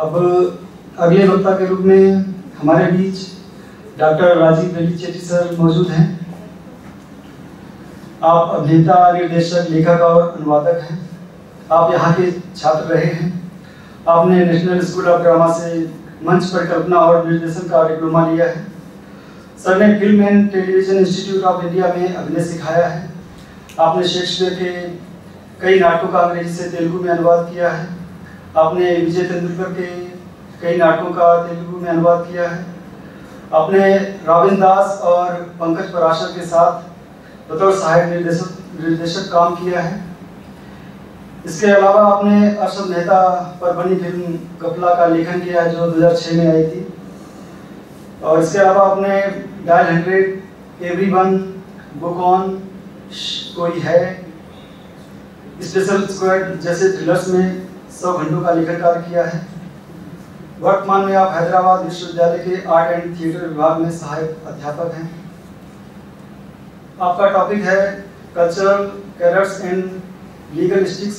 अब अगले वक्ता के रूप में हमारे बीच डॉक्टर राजीव रेड्डी चेट्टी सर मौजूद हैं। आप अभिनेता, निर्देशक, लेखक और अनुवादक हैं। आप यहाँ के छात्र रहे हैं। आपने नेशनल स्कूल ऑफ ड्रामा से मंच परिकल्पना और निर्देशन का डिप्लोमा लिया है। सर ने film and television institute of India में अभिनय सिखाया है। आपने शेक्सपियर के कई नाटकों का अंग्रेजी से तेलुगु में अनुवाद किया है। आपने विजय तेंदुलकर के कई नाटकों का तेलुगु में अनुवाद किया है। आपने रॉबिन दास और पंकज पराशर के साथ बतौर सहायक निर्देशक काम किया है। इसके अलावा आपने अरशद मेहता पर बनी फिल्म कपला का लेखन किया है, जो 2006 में आई थी। और इसके अलावा आपने डायल 100, एवरीवन, बुक ऑन, कोई है, स्पेशल स्क्वाड जैसे थ्रिलर्स में 100 घंटों का लेखन कार्य किया है। वर्तमान में आप हैदराबाद विश्वविद्यालय के आर्ट एंड थिएटर विभाग में सहायक अध्यापक हैं। आपका टॉपिक है cultural characters and legalistics,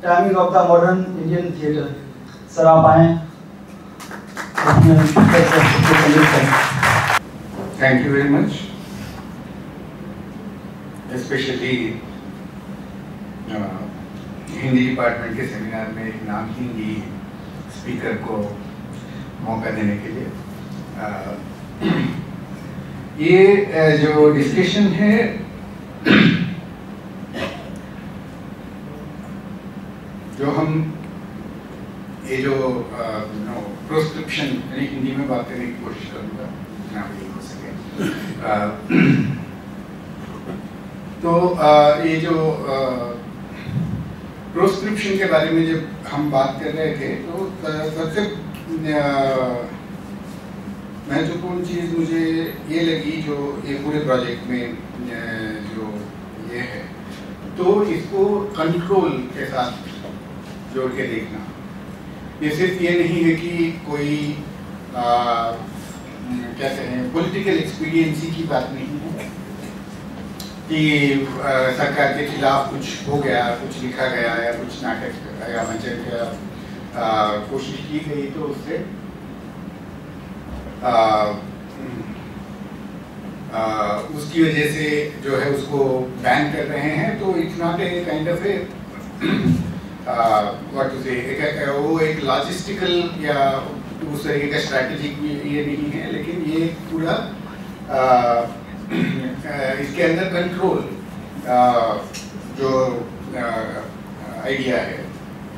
timing of the modern Indian theatre. Sir आप आए। Thank you very much, specially Hindi department के सेमिनार में एक नामहीन स्पीकर को मौका देने के लिए। ये जो डिस्कशन है जो हम ये जो प्रोस्क्रिप्शन यानी हिंदी में बात करने की कोशिश करूँगा जितना भी हो सके। तो ये जो प्रोस्क्रिप्शन के बारे में जब हम बात कर रहे थे तो सबसे महत्वपूर्ण चीज़ मुझे ये लगी जो ये पूरे प्रोजेक्ट में जो ये है, तो इसको कंट्रोल के साथ जोड़ के देखना। ये सिर्फ ये नहीं है कि कोई क्या कहें पॉलिटिकल एक्सपीरियंसी की बात नहीं है कि सरकार के खिलाफ कुछ हो गया, कुछ लिखा गया या कुछ नाटक या मंचन का कोशिश की गई तो उससे उसकी वजह से जो है उसको बैन कर रहे हैं। तो it's not a kind of a what to say वो एक लॉजिस्टिकल या उस तरीके का स्ट्रैटेजिक ये नहीं है, लेकिन ये पूरा इसके अंदर कंट्रोल जो आइडिया है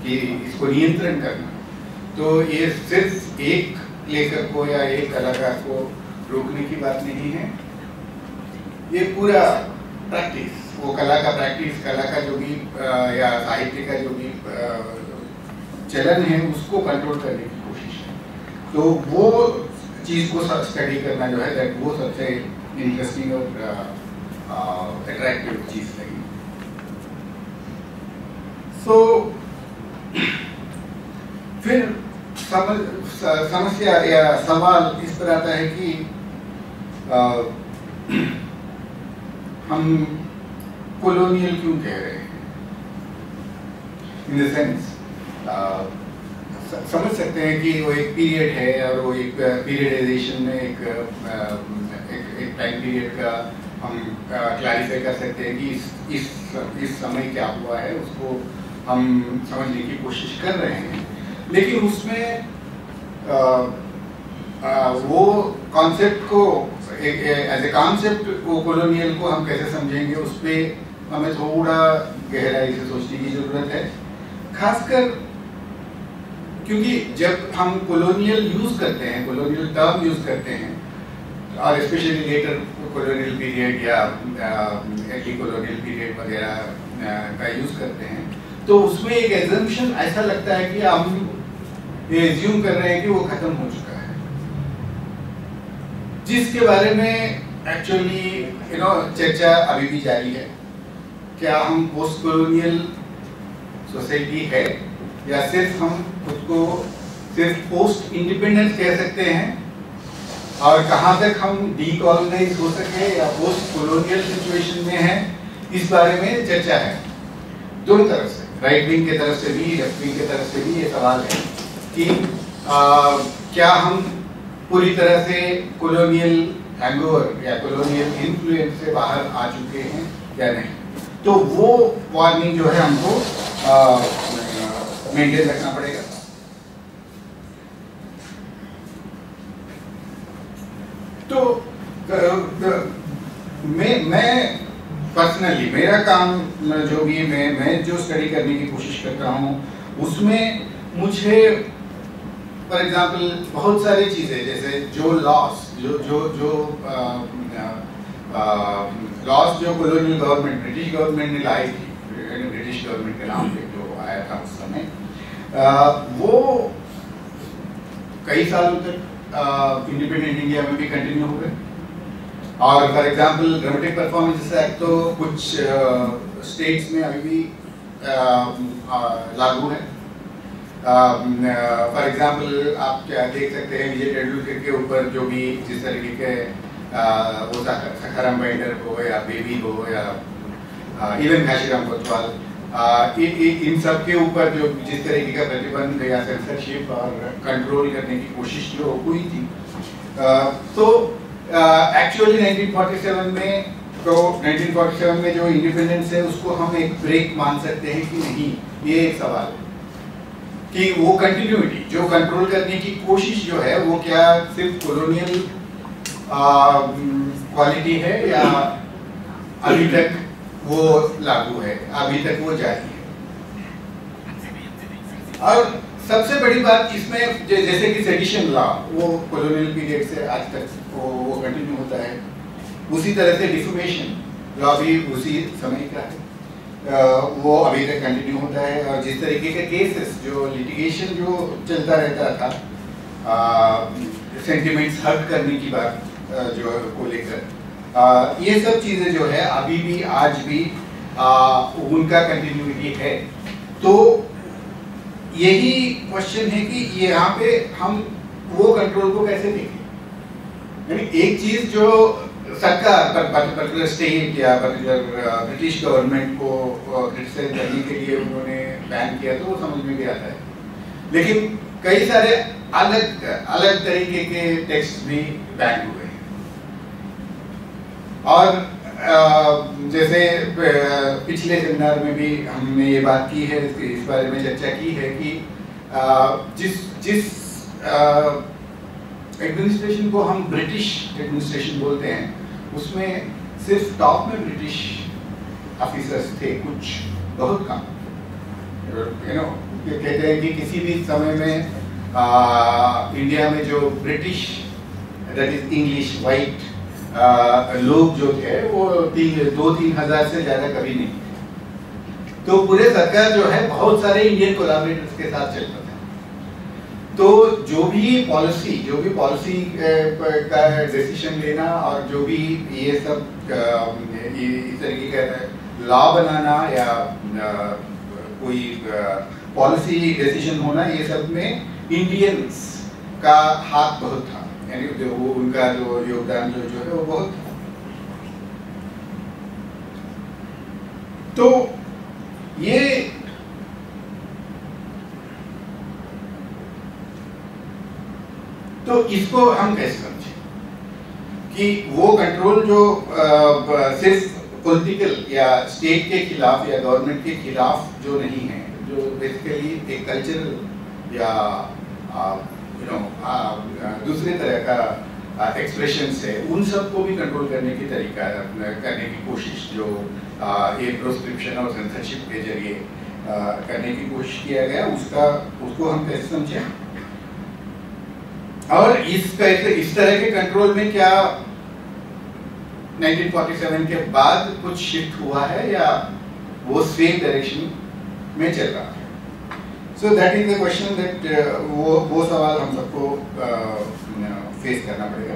कि इसको नियंत्रण करना। तो ये सिर्फ एक लेखक को या एक कलाकार को रोकने की बात नहीं है, ये पूरा प्रैक्टिस, वो कला का प्रैक्टिस, कला का जो भी या साहित्य का जो भी चलन है उसको कंट्रोल करने की कोशिश है। तो वो चीज़ को स्टडी करना जो है वो सबसे इंटरेस्टिंग और अट्रैक्टिव चीज़ लगी। सो फिर समस्या या सवाल इस पर आता है कि हम कॉलोनियल क्यों कह रहे हैं। इन द सेंस समझ सकते हैं कि वो एक पीरियड है और वो एक पीरियडाइजेशन में एक टाइम पीरियड का हम क्लैरिफाई कर सकते हैं कि इस समय क्या हुआ है उसको हम समझने की कोशिश कर रहे हैं। लेकिन उसमें वो कॉन्सेप्ट को एज ए कॉन्सेप्ट वो कॉलोनियल को हम कैसे समझेंगे, उस पर हमें थोड़ा गहराई से सोचने की ज़रूरत है। खासकर क्योंकि जब हम कॉलोनियल यूज़ करते हैं, कॉलोनियल टर्म यूज़ करते हैं, और स्पेशली लेटर कॉलोनियल पीरियड या अर्ली कॉलोनियल पीरियड वगैरह का यूज़ करते हैं, तो उसमें एक एजम्पशन ऐसा लगता है कि हम ये एज्यूम कर रहे हैं कि वो ख़त्म हो चुका है, जिसके बारे में एक्चुअली चर्चा अभी भी जारी है। क्या हम पोस्ट कॉलोनियल सोसाइटी है या सिर्फ हम खुद को सिर्फ पोस्ट इंडिपेंडेंस कह सकते हैं, और कहाँ तक हम डीकॉलोनाइज हो सके या पोस्ट कॉलोनियल सिचुएशन में है, इस बारे में चर्चा है दोनों तरफ से। राइट विंग की तरफ से भी, लेफ्ट विंग की तरफ से भी ये सवाल है कि क्या हम पूरी तरह से कॉलोनियल हैंगओवर या कॉलोनियल इन्फ्लुएंस से बाहर आ चुके हैं या नहीं। तो वो वार्निंग जो है हमको मेंटेन रखना पड़ेगा। तो मैं पर्सनली मेरा काम जो भी मैं जो स्टडी करने की कोशिश करता हूँ उसमें मुझे फॉर एग्जांपल बहुत सारी चीज़ें जैसे जो लॉस जो लॉस जो कॉलोनियल गवर्नमेंट ब्रिटिश गवर्नमेंट ने लाई थी, ब्रिटिश गवर्नमेंट के नाम पे जो आया था उस समय, वो कई सालों तक इंडिपेंडेंट इंडिया में भी कंटिन्यू हो गए। और for example dramatic performance act तो कुछ स्टेट्स में अभी भी लागू है। फॉर एग्जांपल आप क्या देख सकते हैं विजय टेंडुलकर के ऊपर जो भी जिस तरीके के वो सखाराम बाइंडर हो या बेबी हो या इवन घाशीराम कोतवाल, इन सब के ऊपर जो जिस तरीके का प्रतिबंध या सेंसरशिप और कंट्रोल करने की कोशिश जो हुई थी, तो एक्चुअली 1947 में तो 1947 में जो इंडिपेंडेंस है उसको हम एक ब्रेक मान सकते हैं कि नहीं, ये एक सवाल है कि वो कंटिन्यूटी जो कंट्रोल करने की कोशिश जो है वो क्या सिर्फ कॉलोनियल क्वालिटी है या अभी तक वो लागू है, अभी तक वो जारी है। और सबसे बड़ी बात इसमें जैसे कि सेडिशन लॉ वो कॉलोनियल पीरियड से आज तक वो कंटिन्यू होता है, उसी तरह से डिफेमेशन लॉ भी उसी समय का है, वो अभी तक कंटिन्यू होता है। और जिस तरीके के केसेस जो लिटिगेशन जो चलता रहता था सेंटिमेंट्स हर्ट करने की बात जो को लेकर, ये सब चीज़ें जो है अभी भी आज भी उनका कंटिन्यूटी है। तो यही क्वेश्चन है कि यहाँ पे हम वो कंट्रोल को कैसे देखें। यानी एक चीज़ जो सरकार पर्टिकुलर स्टेट या पर्टिकुलर ब्रिटिश गवर्नमेंट को क्रिटिसाइज करने के लिए उन्होंने बैन किया तो वो समझ में भी आता है, लेकिन कई सारे अलग अलग तरीके के टेक्स्ट भी बैन हुए। और जैसे पिछले सेमिनार में भी हमने ये बात की है, इस बारे में चर्चा की है कि जिस एडमिनिस्ट्रेशन को हम ब्रिटिश एडमिनिस्ट्रेशन बोलते हैं उसमें सिर्फ टॉप में ब्रिटिश ऑफिसर्स थे, कुछ बहुत कम। कहते हैं कि किसी भी समय में इंडिया में जो British that is English white लोग जो थे वो 2-3 हज़ार से ज़्यादा कभी नहीं। तो पूरे सरकार जो है बहुत सारे इंडियन कोलैबोरेटर्स के साथ चलता था। तो जो भी पॉलिसी का डिसीजन लेना और जो भी ये सब इस तरीके का लॉ बनाना या कोई पॉलिसी डिसीजन होना, ये सब में इंडियंस का हाथ बहुत था, यानी जो वो उनका जो योगदान जो है वो बहुत था। तो ये तो इसको हम कैसे समझें कि वो कंट्रोल जो सिर्फ पॉलिटिकल या स्टेट के खिलाफ या गवर्नमेंट के खिलाफ जो नहीं है, जो बेसिकली एक कल्चरल या दूसरे तरह का एक्सप्रेशंस है, उन सब को भी कंट्रोल करने की तरीका करने की कोशिश जो ये प्रोस्क्रिप्शन और सेंसरशिप के जरिए करने की कोशिश किया गया, उसको हम कैसे समझें। और इस तरह के कंट्रोल में क्या 1947 के बाद कुछ शिफ्ट हुआ है या वो सेम डायरेक्शन में चल रहा है। So that is the question that वो सवाल हम सबको फेस करना पड़ेगा।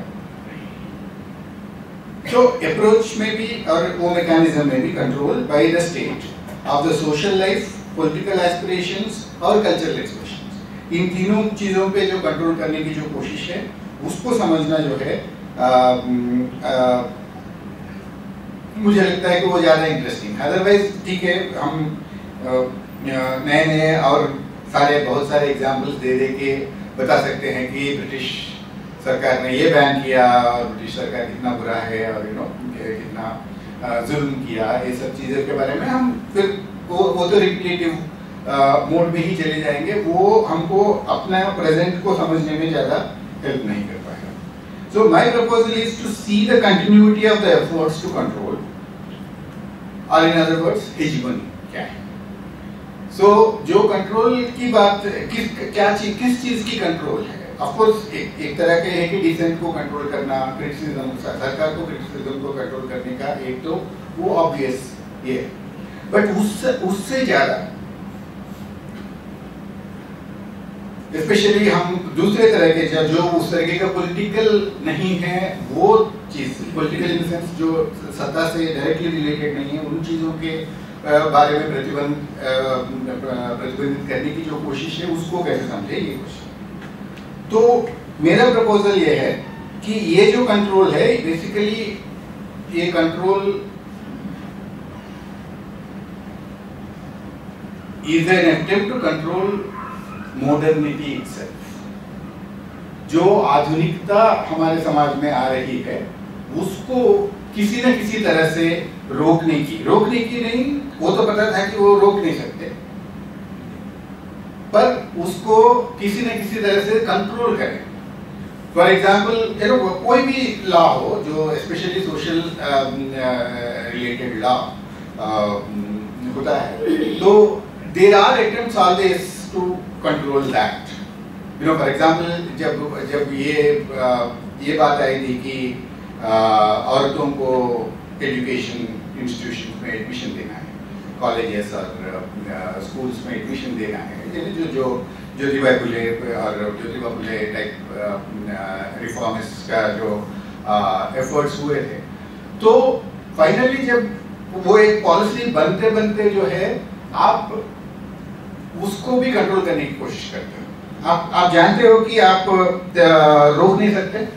तो अप्रोच में भी और वो मैकेनिज्म में भी control by the state of the social life, political aspirations और कल्चरल एक्सप्रेशंस, इन तीनों चीज़ों पे जो कंट्रोल करने की जो कोशिश है उसको समझना जो है मुझे लगता है कि वो ज़्यादा इंटरेस्टिंग। अदरवाइज ठीक है, हम नए और बहुत सारे एग्जाम्पल्स दे के बता सकते हैं कि ब्रिटिश सरकार ने ये बैन किया और ब्रिटिश सरकार कितना बुरा है और कितना जुल्म किया, ये सब चीज़ों के बारे में हम फिर वो तो रिपीटेटिव मोड में ही चले जाएंगे, वो हमको अपना प्रेजेंट को समझने में ज़्यादा हेल्प नहीं कर पाएगा। So my proposal is to see the continuity of the efforts to control, और इन अदर वर्ड्स हेजिमनी क्या है। सो जो कंट्रोल की बात, किस चीज़ की कंट्रोल है? ऑफ कोर्स एक तरह के है कि डिसेंट को कंट्रोल करना, क्रिटिसिज्म, सरकार को क्रिटिसिज्म को कंट्रोल करने का एक तो वो ऑब्वियस ये है, बट उससे ज़्यादा स्पेशली हम दूसरे तरह के जो उस तरीके का पॉलिटिकल नहीं है, वो चीज़ पॉलिटिकल इन सेंस जो सत्ता से डायरेक्टली रिलेटेड नहीं है, उन चीज़ों के बारे में प्रतिबंधित करने की जो कोशिश है उसको कैसे समझे ये कोशिश। तो मेरा प्रपोजल ये है कि ये जो कंट्रोल है बेसिकली ये control is an attempt to control modernity itself. जो आधुनिकता हमारे समाज में आ रही है उसको किसी न किसी तरह से रोकने की नहीं, वो तो पता था कि वो रोक नहीं सकते, पर उसको किसी न किसी तरह से कंट्रोल करें। फॉर एग्जाम्पल कोई भी लॉ हो जो स्पेशली सोशल रिलेटेड लॉ होता है, तो there are attempts always to control that. For example जब ये बात आई थी कि औरतों को एजुकेशन इंस्टीट्यूशन में एडमिशन देना है, कॉलेजेस और स्कूल्स में एडमिशन देना है, जो ज्योतिबा फुले और ज्योतिबा फुले टाइप रिफॉर्मिस्ट का जो एफर्ट्स हुए थे, तो फाइनली जब वो एक पॉलिसी बनते बनते जो है आप उसको भी कंट्रोल करने की कोशिश करते हो। आप जानते हो कि आप रोक नहीं सकते,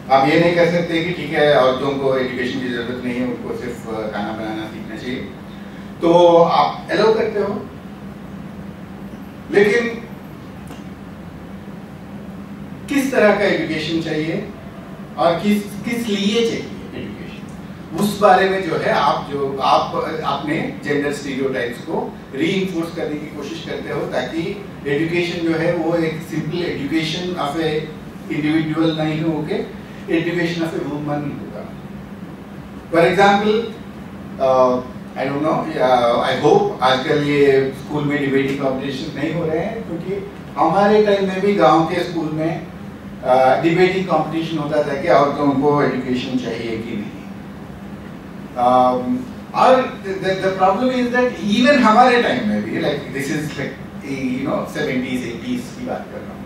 आप ये नहीं कर सकते कि ठीक है औरतों को एजुकेशन की जरूरत नहीं है, उनको सिर्फ खाना बनाना सीखना चाहिए, तो आप अलाउ करते हो। लेकिन किस तरह का एजुकेशन चाहिए और किस लिए चाहिए एजुकेशन, उस बारे में जो है आप अपने जेंडर स्टीरियोटाइप्स को रीइंफोर्स करने की कोशिश करते हो, ताकि एजुकेशन जो है वो एक simple education of A individual नहीं हो के एजुकेशन ऑफ ए वुमन होगा। For example I don't know, I hope आजकल ये स्कूल में डिबेटिंग कॉम्पिटिशन नहीं हो रहे हैं, क्योंकि हमारे टाइम में भी गांव के स्कूल में डिबेटिंग कंपटीशन होता था कि औरतों को एजुकेशन चाहिए कि नहीं। और the problem is that even हमारे टाइम में भी, like this is like 70s 80s की बात कर रहा हूँ,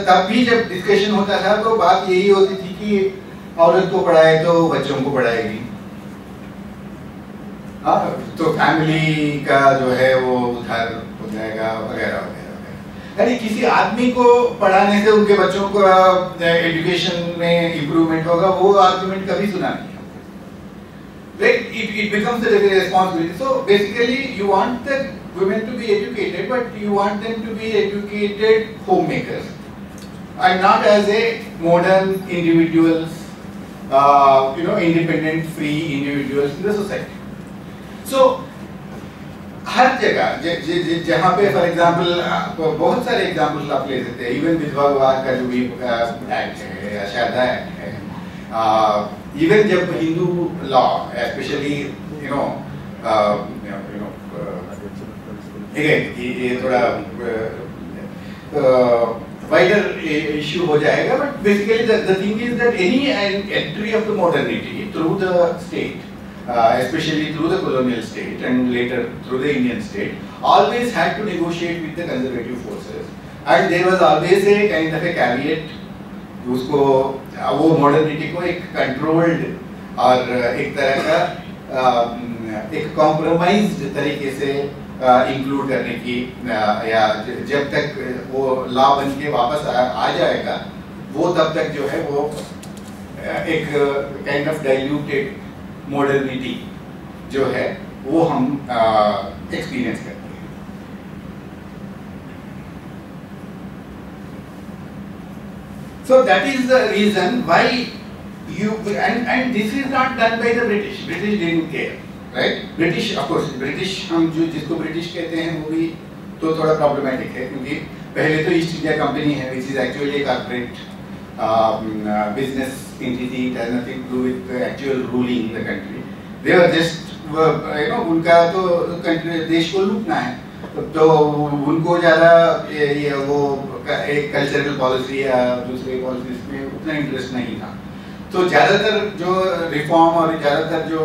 तब भी जब डिस्कशन होता था तो बात यही होती थी कि औरत को पढ़ाए तो बच्चों को पढ़ाएगी, तो फैमिली का जो है वो उधार हो जाएगा वगैरह वगैरह। यानी किसी आदमी को पढ़ाने से उनके बच्चों को एजुकेशन में इम्प्रूवमेंट होगा, वो आर्गुमेंट कभी सुना नहीं है। It becomes a responsibility. So basically you want the women to be educated, but you want them to be educated homemakers and not as a modern individuals, independent free individuals in the society. So हर जगह जहाँ पे for example बहुत सारे examples आप ले सकते हैं, even विधवा विवाह का जो भी एक्ट है या शारदा एक्ट है, इवन जब हिंदू लॉ स्पेशली ये थोड़ा वाइडर इश्यू हो जाएगा, but basically the thing is that any entry of the modernity through the state, especially through the colonial state and later through the Indian state, always had to negotiate with the conservative forces, and there was always a kind of a caveat, उसको वो modernity को एक controlled और एक तरह का एक compromised तरीके से इंक्लूड करने की, या जब तक वो लॉ बन के वापस आ जाएगा वो तब तक जो है वो एक काइंड ऑफ डाइल्यूटेड मॉडर्निटी जो है वो हम एक्सपीरियंस करते हैं। So that is the reason why you, and this is not done by the British. British didn't care, right? British, of course, British, हम जो जिसको British कहते हैं वो भी तो थोड़ा problematic है, क्योंकि पहले तो ईस्ट इंडिया कंपनी है, which is actually a corporate business entity. It has nothing to do with the actual ruling the country. They were just, उनका तो country देश को लूटना है, तो उनको ज़्यादा ये वो एक कल्चरल पॉलिसी या दूसरे पॉलिसीज में उतना इंटरेस्ट नहीं था। तो ज़्यादातर जो रिफॉर्म और ज़्यादातर जो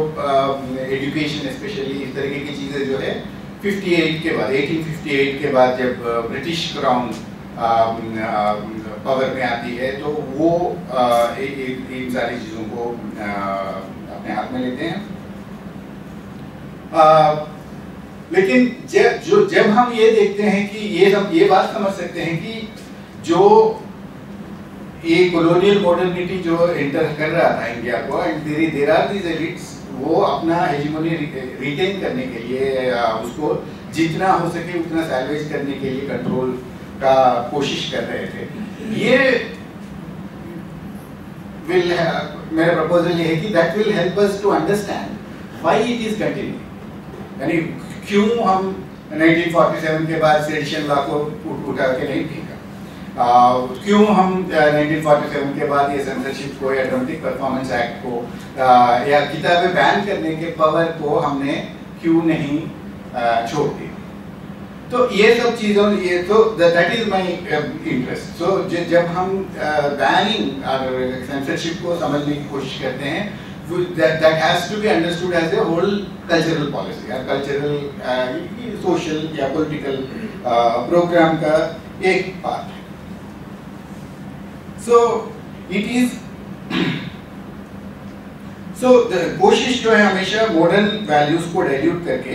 एजुकेशन स्पेशली इस तरीके की चीज़ें जो है 58 के बाद 1858 के बाद जब ब्रिटिश क्राउन पावर में आती है तो वो इन सारी चीज़ों को अपने हाथ में लेते हैं। लेकिन जब हम ये देखते हैं कि ये बात समझ सकते हैं कि जो ये कॉलोनियल मॉडर्निटी जो एंटर कर रहा था इंडिया को, and there are these elites, वो अपना हेजेमोनी रिटेन करने के लिए उसको जितना हो सके उतना सैल्वेज करने के लिए कंट्रोल का कोशिश कर रहे थे। ये मेरा प्रपोजल ये है कि that will help us to understand why it is continue, यानी क्यों हम 1947 के बाद सेडिशन लॉ को उठा के नहीं फेंका, क्यों हम 1947 के बाद ये सेंसरशिप को या ड्रामेटिक परफॉर्मेंस एक्ट को या किताबें बैन करने के पावर को हमने क्यों नहीं छोड़ दी। तो ये सब चीज़ों ये तो दैट इज माय इंटरेस्ट। सो जब हम बैनिंग और सेंसरशिप को समझने की कोशिश करते हैं, that has to be understood as a whole cultural policy या cultural social या political program का एक पार्ट है। So it is so the कोशिश जो है हमेशा मॉडर्न वैल्यूज को डाइल्यूट करके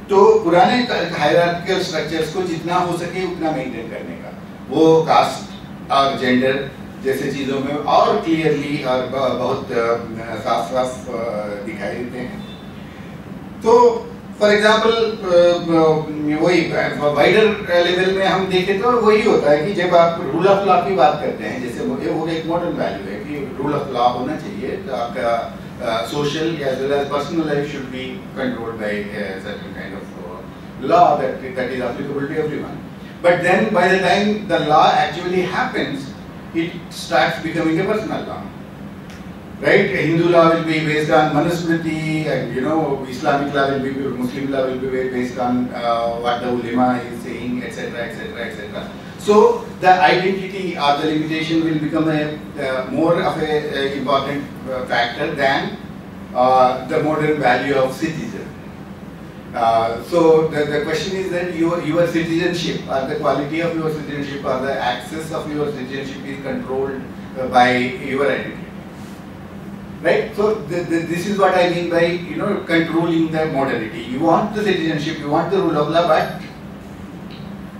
तो पुराने हायरार्किकल स्ट्रक्चर्स को जितना हो सके उतना मेंटेन करने का, वो कास्ट और जेंडर जैसे चीज़ों में और क्लियरली और बहुत साफ साफ दिखाई देते हैं। तो फॉर एग्जांपल वही वाइडर लेवल में हम देखें तो वही होता है कि जब आप रूल ऑफ लॉ की बात करते हैं, जैसे वो एक मॉडर्न वैल्यू है कि रूल ऑफ लॉ होना चाहिए, तो आपका social as well as personal life should be controlled by certain kind of law that is applicable to everyone. But then by the time the law actually happens, it starts becoming a personal law, right? Hindu law will be based on Manusmriti, and Islamic law will be, Muslim law will be based on what the ulama is saying, etc., etc., etc. So the identity or the limitation will become a more of a important factor than the modern value of citizen. So the question is that your citizenship or the quality of your citizenship or the access of your citizenship is controlled by your identity, right? So this is what I mean by controlling the modernity. You want the citizenship, you want the rule of law, but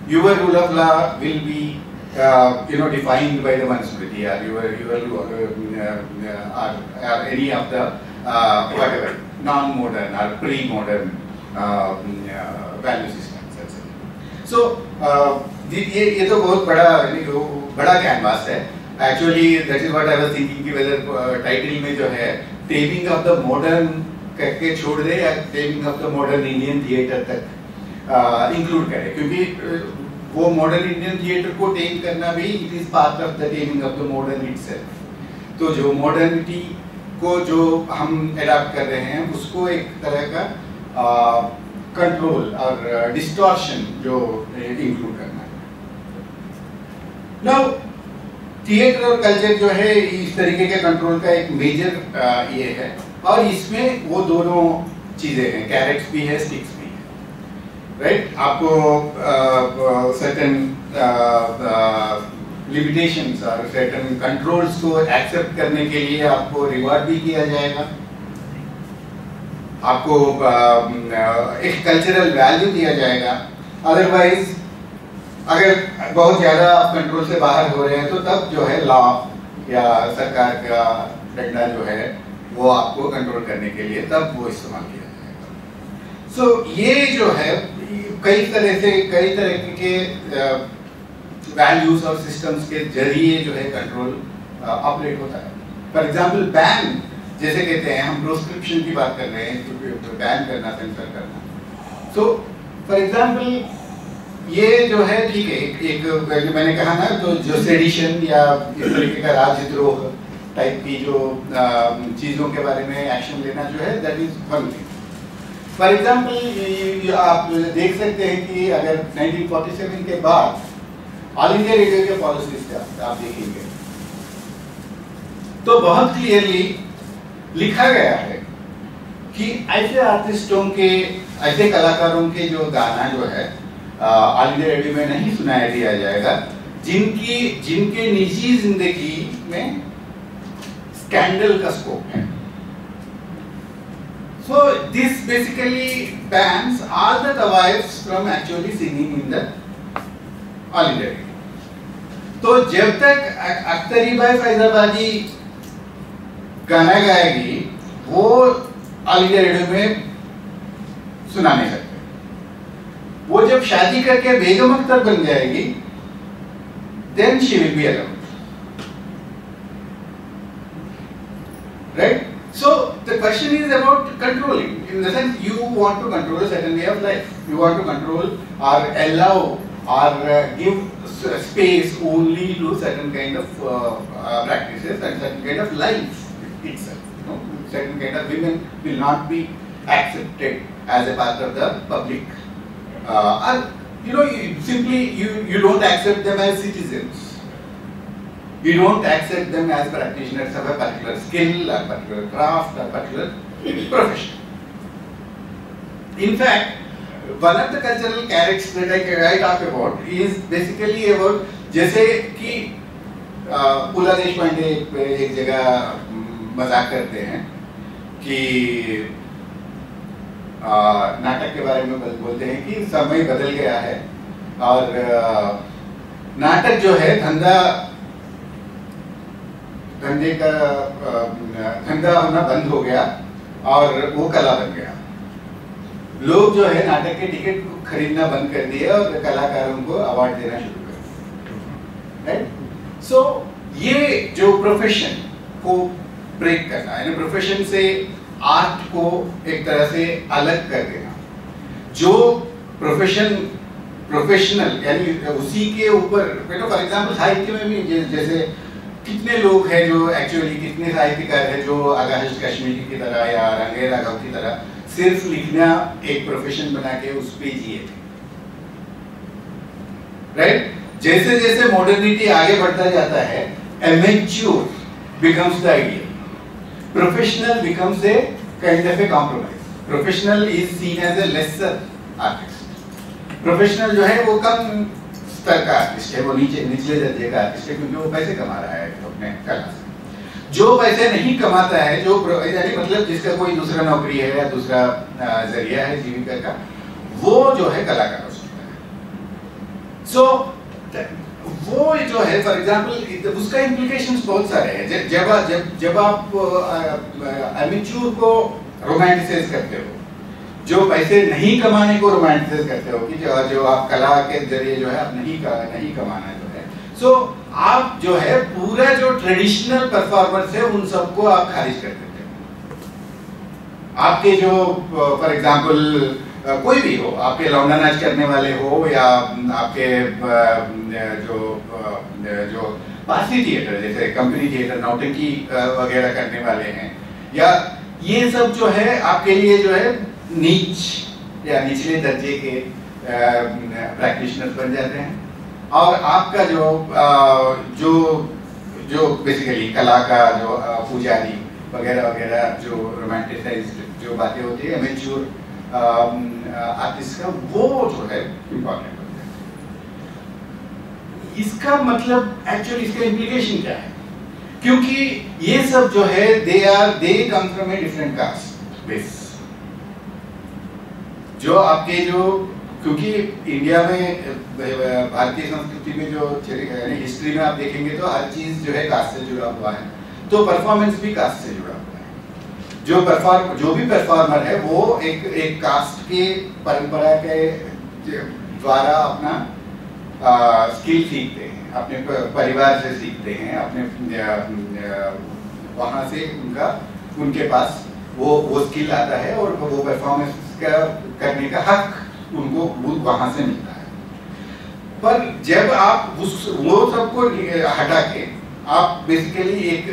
your rule of law will be defined by the Manusmriti or your or any of the whatever non-modern or pre-modern value systems। So ये तो बहुत बड़ा canvas है। Actually that is what I was thinking कि whether title में जो है taming of the modern करके छोड़ दे या taming of the modern Indian theatre तक इंक्लूड करे, क्योंकि वो मॉडर्न इंडियन थिएटर को टेम करना भी it is part of the taming of the modern itself. तो जो मॉडर्निटी को जो हम अडॉप्ट कर रहे हैं उसको एक तरह का कंट्रोल और डिस्टॉर्शन जो इंक्लूड करना है। नाउ थिएटर और कल्चर जो है इस तरीके के कंट्रोल का एक मेजर ये है, और इसमें वो दोनों चीजें हैं, कैरेट्स भी है, स्टिक्स भी है, राइट? आपको सर्टेन लिमिटेशंस और सर्टेन कंट्रोल्स को एक्सेप्ट करने के लिए आपको रिवॉर्ड भी किया जाएगा, आपको एक कल्चरल वैल्यू दिया जाएगा। अदरवाइज अगर बहुत ज़्यादा आप कंट्रोल से बाहर हो रहे हैं तो तब जो है लॉ या सरकार का डंडा जो है वो आपको कंट्रोल करने के लिए तब वो इस्तेमाल किया जाएगा। सो ये जो है कई तरह के वैल्यूज और सिस्टम्स के जरिए जो है कंट्रोल ऑपरेट होता है। फॉर एग्जाम्पल बैन जैसे कहते हैं, हम प्रोस्क्रिप्शन की बात कर रहे हैं, तो बैन करना, सेंसर करना। सो फॉर एग्जाम्पल ये जो है ठीक है, एक जो मैंने कहा ना, तो जो सेडिशन या इस तरीके का राजद्रोह टाइप की जो चीज़ों के बारे में एक्शन लेना जो है, that is one thing. For example आप देख सकते हैं कि अगर 1947 के बाद ऑल इंडिया रेडियो के पॉलिसीज आप देखेंगे तो बहुत क्लियरली लिखा गया है कि ऐसे आर्टिस्टों के, ऐसे कलाकारों के जो गाना जो है ऑल इंडिया रेडियो में नहीं सुनाया दिया जाएगा जिनके निजी जिंदगी में स्कैंडल का स्कोप है। So this basically bans all the wives from actually singing in the all India Radio. तो जब तक अख्तरी बाई फैजाबादी गाना गाएगी वो ऑल इंडिया रेडियो में सुना नहीं सकते। वो जब शादी करके बेगम अख्तर बन जाएगी then she will be allowed, right? So the question is about controlling, in the sense you want to control a certain way of life, you want to control or allow or give space only to certain kind of practices and certain kind of life itself. You know, certain kind of women will not be accepted as a part of the public, or you know, you don't accept them as citizens. You don't accept them as practitioners of a particular skill, or particular craft, or particular profession. In fact, one of the cultural characteristics that I talk about is basically about, जैसे कि पुला देशपांडे एक जगह मजाक करते हैं कि नाटक के बारे में बोलते हैं कि समय बदल गया है और नाटक जो है धंधा होना बंद हो गया और वो कला बन गया। लोग जो है नाटक के टिकट खरीदना बंद कर दिए और कलाकारों को अवार्ड देना शुरू कर दिया, राइट? सो ये जो प्रोफेशन को ब्रेक करना, यानी प्रोफेशन से आर्ट को एक तरह से अलग कर देना, जो प्रोफेशनल यानी उसी के ऊपर, फॉर एग्जाम्पल साहित्य में भी जैसे कितने लोग हैं जो एक्चुअली, कितने साहित्यकार हैं जो आगाश कश्मीरी की तरह या रंगे राघव की तरह सिर्फ लिखना एक प्रोफेशन बना के उस पे जिए थे, राइट? जैसे जैसे मॉडर्निटी आगे बढ़ता जाता है, amateur becomes the ideal, professional becomes a kind of a compromise. Professional is seen as a lesser artist. Professional जो है वो कम स्तर का आर्टिस्ट है, वो निचले दर्जे का आर्टिस्ट है, क्योंकि वो पैसे कमा रहा है अपने कला से। जो पैसे नहीं कमाता है, जो यानी मतलब जिसका कोई दूसरा नौकरी है या दूसरा जरिया है जीविका का, वो जो है कलाकार हो सकता है। सो वो जो है फॉर एग्जाम्पल उसका इम्प्लीकेशंस बहुत सारे हैं। जब आप एमेच्योर को रोमांटिसाइज करते हो, जो पैसे नहीं कमाने को रोमांटिसाइज करते हो कि जो आप कला के जरिए जो है आप नहीं कमाना जो है, सो आप जो है पूरा जो ट्रेडिशनल परफॉर्मर्स है उन सबको आप खारिज कर देते हो। आपके जो फॉर एग्जाम्पल कोई भी हो, आपके लौंडा नाच करने वाले हो या आपके जो पारसी थिएटर जैसे कंपनी थिएटर नौटंकी वगैरह करने वाले हैं, या ये सब जो है आपके लिए जो है नीच या निचले दर्जे के प्रैक्टिशनर्स बन जाते हैं, और आपका जो बेसिकली कला का जो पुजारी वगैरह वगैरह जो रोमांटिसाइज्ड जो बातें होती है एमेच्योर आर्टिस्ट का, वो जो है इम्पोर्टेंट होता है। इसका मतलब एक्चुअली इसका इम्प्लीकेशन क्या है? क्योंकि ये सब जो है they come from a different caste base. जो आपके जो, क्योंकि इंडिया में भारतीय संस्कृति में जो हिस्ट्री में आप देखेंगे तो हर चीज जो है कास्ट से जुड़ा हुआ है, तो परफॉर्मेंस भी कास्ट से जुड़ा हुआ है। जो भी परफॉर्मर है वो एक कास्ट के परंपरा के द्वारा अपना स्किल सीखते हैं, अपने परिवार से सीखते हैं, अपने वहाँ से उनके पास वो स्किल आता है और वो परफॉर्मेंस का करने का हक उनको वहाँ से मिलता है। पर जब आप वो सबको हटा के आप बेसिकली एक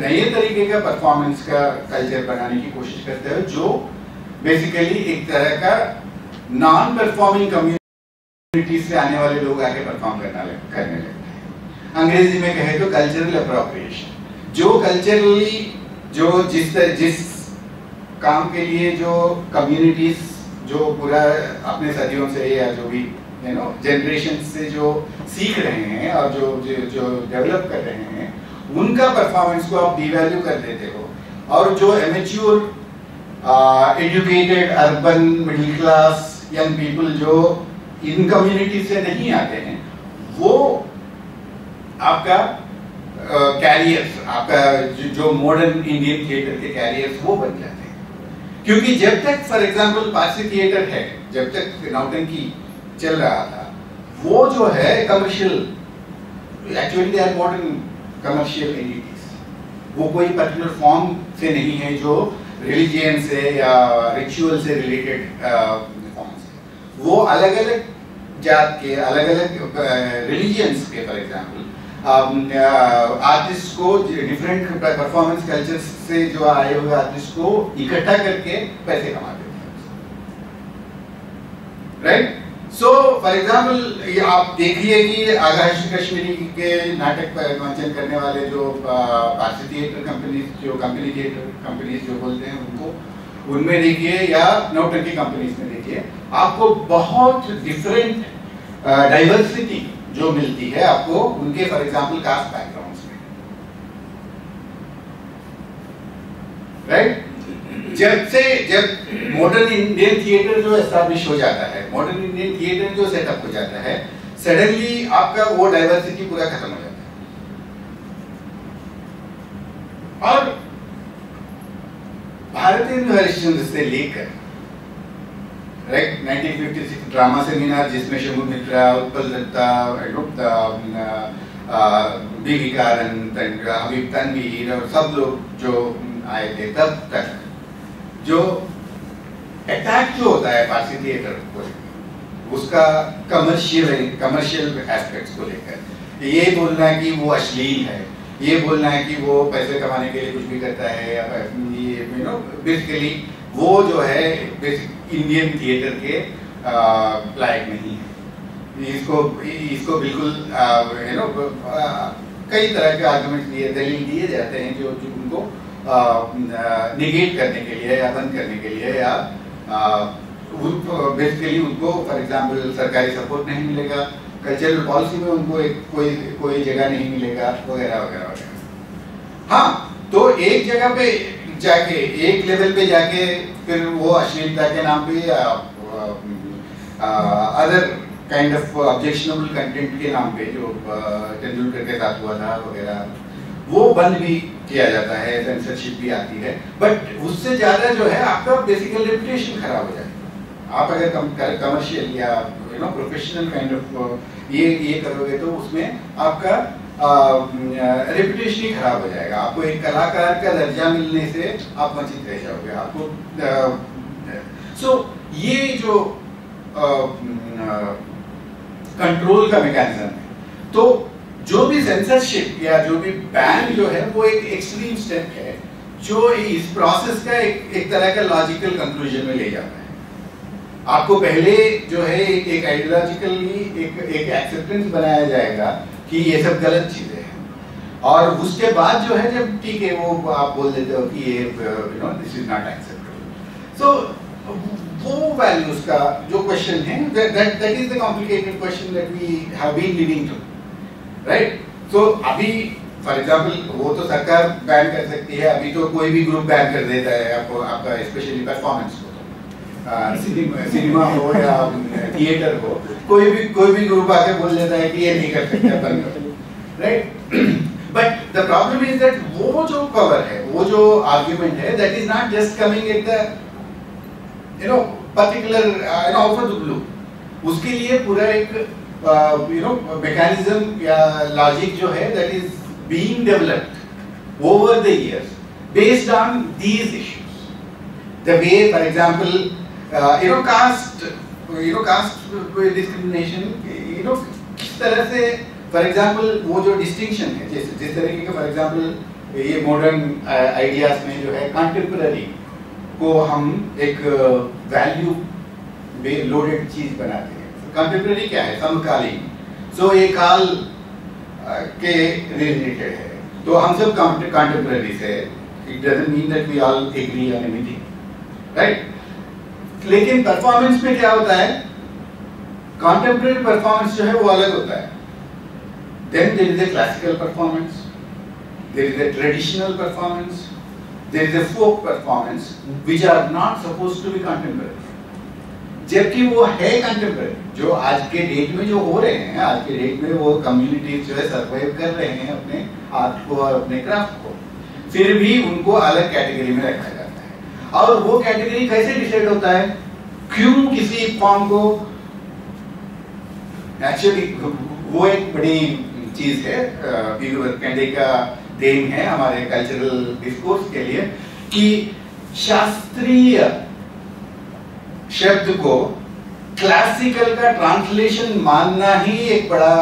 नए तरीके का परफॉर्मेंस का कल्चर बनाने की कोशिश करते हो, जो बेसिकली एक तरह का नॉन परफॉर्मिंग कम्युनिटी से आने वाले लोग आके परफॉर्म करने लगते हैं। अंग्रेजी में कहे तो कल्चरल अप्रोप्रिएशन, जो कल्चरली जो जिस काम के लिए जो कम्युनिटीज जो पूरा अपने सदियों से या जो भी जनरेशन से जो सीख रहे हैं और जो डेवलप कर रहे हैं, उनका परफॉर्मेंस को आप डिवैल्यू कर देते हो, और जो amateur educated urban middle class young people जो इन कम्युनिटी से नहीं आते हैं, वो आपका कैरियर्स, आपका जो मॉडर्न इंडियन थिएटर के कैरियर्स वो बन जाते हैं। क्योंकि जब तक फॉर एग्जांपल पारसी थिएटर है, जब तक नौटंकी चल रहा था, वो जो है commercial, actually they are modern commercial entities, वो कोई पर्टिकुलर फॉर्म से नहीं है जो रिलीजियन से या रिचुअल से रिलेटेड फॉर्म्स है। वो अलग अलग जात के, अलग अलग रिलीजियंस के फॉर एग्जांपल आर्टिस्ट को डिफरेंट परफॉर्मेंस कल्चर से जो आए हुए आर्टिस्ट को इकट्ठा करके पैसे कमाते थे, राइट। सो फॉर एग्जाम्पल आप देखिए कि आकाश कश्मीरी के नाटक मंचन करने वाले जो पारसी थिएटर कंपनीज, जो कंपनी थिएटर कंपनीज जो बोलते हैं उनको, उनमें देखिए या नौटंकी कंपनीज में देखिए, आपको बहुत डिफरेंट डाइवर्सिटी जो मिलती है आपको उनके फॉर एग्जाम्पल कास्ट बैकग्राउंड्स में, राइट। जब मॉडर्न इंडियन थिएटर जो एस्टैब्लिश हो जाता है, मॉडर्न इंडियन थिएटर जो सेटअप हो जाता है, सडनली आपका वो डाइवर्सिटी पूरा खत्म हो जाता है। और भारतेंदु हरिश्चंद्र से लेकर राइट 1956 ड्रामा सेमिनार, जिसमें शंभू मित्रा, उत्पल दत्ता, दीपिका आनंद, हबीब तनवीर और सब लोग जो आए थे, तब तक जो अटैक जो होता है पारसी थिएटर को, उसका कमर्शियल एस्पेक्ट्स को लेकर, ये बोलना है कि वो अश्लील है, ये बोलना है कि वो पैसे कमाने के लिए कुछ भी करता है, या ये बेसिकली वो जो है बेसिक इंडियन थिएटर के लायक नहीं है। इसको बिल्कुल कई तरह के आर्गुमेंट दलील दिए जाते हैं जो उनको निगेट करने के लिए या बंद करने के लिए, या बेसिकली उनको फॉर एग्जांपल सरकारी सपोर्ट नहीं मिलेगा, कल्चरल पॉलिसी में उनको कोई जगह नहीं मिलेगा, वगैरह वगैरह वगैरह। हाँ, तो एक जगह पे जाके, एक लेवल पे जाके फिर वो अश्लीलता के नाम पे या other kind of objectionable content के नाम पे जो तेंदुलकर के साथ हुआ था वगैरह, वो बंद भी किया जाता है, सेंसरशिप भी आती है। बट उससे ज्यादा जो है आपका बेसिकल रेपुटेशन खराब हो जाएगा। आप अगर कमर्शियल या प्रोफेशनल काइंड ऑफ ये करोगे तो उसमें आपका रेपुटेशन ही खराब हो जाएगा। आपको एक कलाकार का दर्जा मिलने से आप वंचित रह जाओगे। आपको ये जो कंट्रोल का मैकेनिज्म है, तो जो भी सेंसरशिप या जो भी बैन जो है वो एक एक्सट्रीम स्टेप है जो इस प्रोसेस का एक तरह का लॉजिकल कंक्लूजन में ले जाता है। आपको पहले जो है एक आइडियोलॉजिकली एक एक्सेप्टेंस बनाया जाएगा कि ये सब गलत चीजें हैं, और उसके बाद जो है जब ठीक है वो आप बोल देते हो कि ये this is not acceptable. So वो वैल्यूज का जो क्वेश्चन है, that is the complicated question that we have been living through, right. So अभी फॉर एग्जाम्पल वो तो सरकार बैन कर सकती है, अभी तो कोई भी ग्रुप बैन कर देता है आपको, आपका स्पेशली परफॉर्मेंस को, सिनेमा हो या थिएटर हो, कोई भी ग्रुप आके बोल देता है कि ये नहीं कर सकते अपन, right. But the problem is that वो जो पावर है, वो जो आर्गुमेंट है, that is not just coming at the particular out of the blue. उसके लिए पूरा एक mechanism या logic जो है that is being developed over the years based on these issues. The way, for example, caste discrimination, किस तरह से, for example, वो जो distinction है, जिस तरीके का, for example, ये modern ideas में जो है contemporary को हम एक value loaded चीज बनाते हैं. Contemporary क्या है? समकालीन. So ये काल के related है. तो हम सब contemporary से, it doesn't mean that we all agree on anything, right? लेकिन performance में क्या होता है? Contemporary performance जो है वो अलग होता है. Then there is a classical performance, there is a traditional performance, there is a folk performance, which are not supposed to be contemporary. जबकि वो है कंटेम्पररी, जो आज के डेट में जो हो रहे हैं, आज के डेट में वो कम्युनिटीज जो है सर्वाइव कर रहे हैं अपने आर्ट को और अपने क्राफ्ट को, फिर भी उनको अलग कैटेगरी में रखा जाता है. और वो कैटेगरी कैसे डिसाइड होता है? क्यों किसी फॉर्म को, एक्चुअली वो एक बड़ी चीज है, कहने का देन है हमारे कल्चरल डिस्कोर्स के लिए, कि शास्त्रीय शब्द को क्लासिकल का ट्रांसलेशन मानना ही एक बड़ा,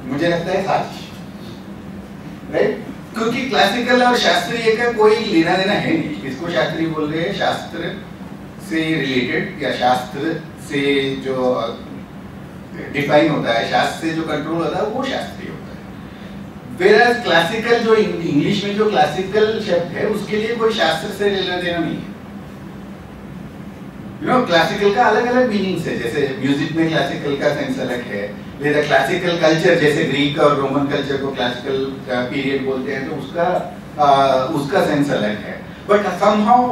मुझे लगता है, साजिश, राइट? क्योंकि क्लासिकल और शास्त्रीय का कोई लेना देना है नहीं. किसको शास्त्रीय बोल रहे हैं? शास्त्र से रिलेटेड या शास्त्र से जो डिफाइन होता है, शास्त्र से जो कंट्रोल होता है, वो शास्त्रीय होता है. वेराज क्लासिकल जो इंग्लिश में जो क्लासिकल शब्द है, उसके लिए कोई शास्त्र से लेना देना नहीं है. क्लासिकल का अलग अलग मीनिंग्स है. जैसे म्यूजिक में क्लासिकल का सेंस अलग है, లేదా क्लासिकल कल्चर, जैसे ग्रीक और रोमन कल्चर को क्लासिकल पीरियड बोलते हैं, तो उसका सेंस अलग है. बट समहाउ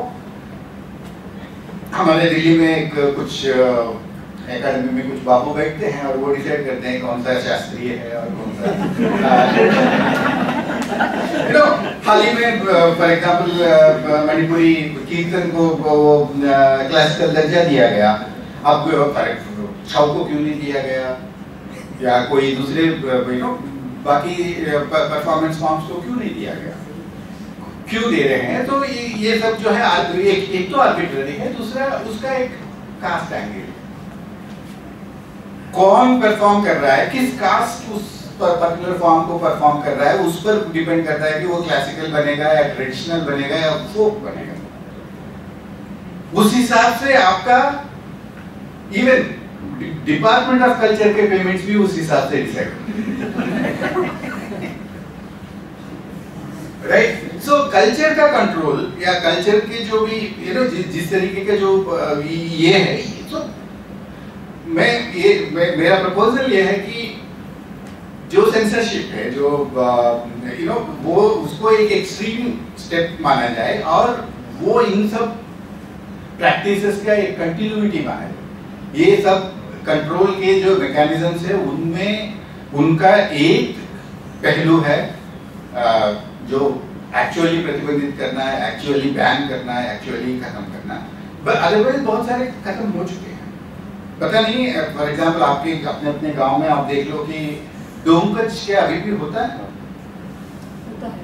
हमारे दिल्ली में कुछ एकेडमी में कुछ बाबू बैठते हैं और वो डिसाइड करते हैं कौन सा शास्त्रीय है और कौन सा हाल ही में फॉर एग्जांपल मणिपुरी कीर्तन को क्लासिकल दर्जा दिया गया. अब छाऊ को क्यों नहीं दिया गया, या कोई दूसरे बाकी परफॉर्मेंस फॉर्म्स को क्यों नहीं दिया गया, क्यों दे रहे हैं? तो ये सब जो है एक तो आर्बिट्ररी है, दूसरा उसका एक कास्ट एंगल, कौन परफॉर्म कर रहा है, किस कास्ट उस पर्टिकुलर फॉर्म को परफॉर्म कर रहा है, उस पर डिपेंड करता है कि वो क्लासिकल बनेगा या ट्रेडिशनल बनेगा या फोक बनेगा. उस हिसाब से आपका इवन डिपार्टमेंट ऑफ कल्चर के पेमेंट्स भी उस हिसाब से डिसाइड, राइट? सो कल्चर का कंट्रोल या कल्चर के जो भी जिस तरीके का जो ये है, तो मेरा प्रपोजल ये है कि जो सेंसरशिप है, जो वो उसको एक एक्सट्रीम स्टेप माना जाए और वो इन सब प्रैक्टिसेस का एक कंटिन्यूटी माना जाए. ये सब कंट्रोल के जो मैकेनिज्म्स है, उनमें उनका एक पहलू है जो एक्चुअली प्रतिबंधित करना है, एक्चुअली बैन करना है, एक्चुअली खत्म करना है. बट अदरवाइज बहुत सारे खत्म हो चुके हैं. पता नहीं, फॉर एग्जांपल आपके अपने अपने गांव में आप देख लो कि डोमकच क्या अभी भी होता है?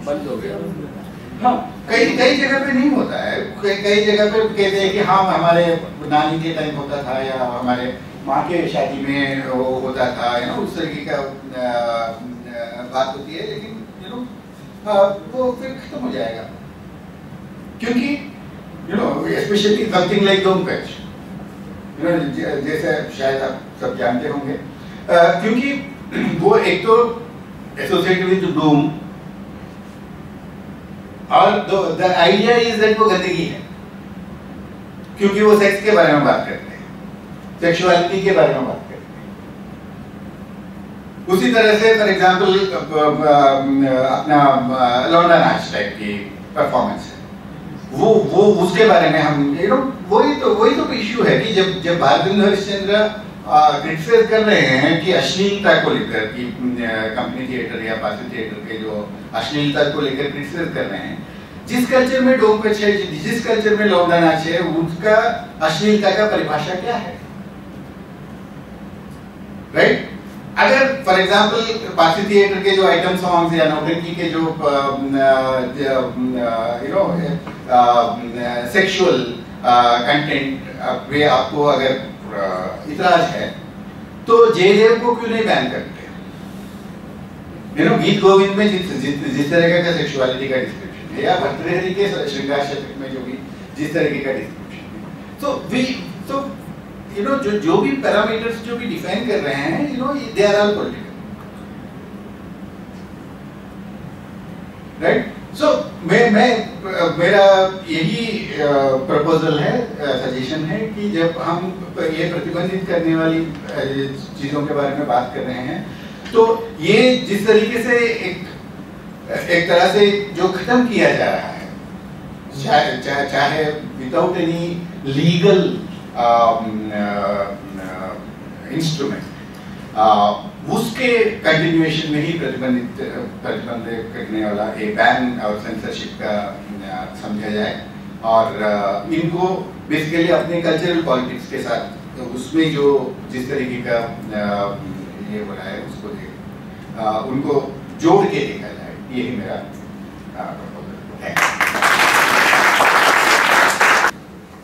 बंद हो गया. हाँ, कई जगह पे नहीं होता है. कई जगह पे कहते हैं कि हाँ हमारे नानी के टाइम होता था, या हमारे माँ के शादी में वो होता था, उस तरीके का बात होती है. लेकिन वो फिर खत्म हो जाएगा, क्योंकि स्पेशली समथिंग लाइक डोमकच, जैसे शायद आप सब जानते होंगे, क्योंकि वो एक तो एसोसिएटेड विद डूम, और द आइडिया इज दैट वो गंदगी है, क्योंकि वो सेक्स के बारे में बात करते हैं, सेक्सुअलिटी के बारे में बात करते हैं. उसी तरह से फॉर एग्जांपल अपना लौंडा नाच टाइप की परफॉर्मेंस है, वो उसके बारे में हम वही तो इश्यू है कि जब भारतेंद्र हरिश्चंद्र क्रिटिसाइज कर रहे हैं कि अश्लीलता को लेकर, कि कंपनी थिएटर या पार्टी थिएटर के जो अश्लीलता को लेकर क्रिटिसाइज कर रहे हैं, जिस कल्चर में डोमकच है, जिस कल्चर में लौंडा नाच है, उसका अश्लीलता का परिभाषा क्या है, राइट? अगर फॉर एग्जांपल पार्टी थिएटर के जो आइटम सॉन्ग्स या नौटंकी के जो सेक्सुअल कंटेंट पे आपको अगर इतराज है तो जयदेव को क्यों नहीं बैन करते? गीत गोविंद में जिस तरह का सेक्सुअलिटी का डिस्क्रिप्शन है, या भर्तृहरि के श्रृंगार शतक में जो भी जिस तरह का डिस्क्रिप्शन है, तो जो भी पैरामीटर्स जो भी डिफाइन कर रहे हैं, they are all political, right? So मेरा यही प्रपोजल है, सजेशन है कि जब हम ये प्रतिबंधित करने वाली चीजों के बारे में बात कर रहे हैं, तो ये जिस तरीके से एक तरह से जो खत्म किया जा रहा है, चाहे विदाउट एनी लीगल इंस्ट्रूमेंट, उसके कंटिन्यूएशन में ही प्रतिबंध करने वाला एक बैन और सेंसरशिप का समझा जाए, और इनको बेसिकली अपने कल्चरल पॉलिटिक्स के साथ उसमें जो जिस तरीके का ये हो रहा है उसको उनको जोड़ के देखा जाए, यही मेरा प्रपोजल है।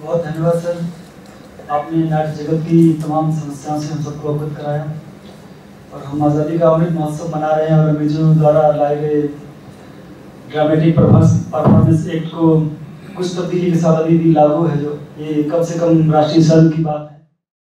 बहुत धन्यवाद सर, आपने नाट्य जगत की तमाम समस्याओं से हम सबको अवगत कराया, और हम आज़ादी का अमृत महोत्सव मना रहे हैं, और अमेजू द्वारा लाए गए ड्रामेटिक परफॉर्मेंस एक्ट को कुछ तब्दीली के साथ अभी भी लागू है, जो ये कम से कम राष्ट्रीय शर्म की बात है।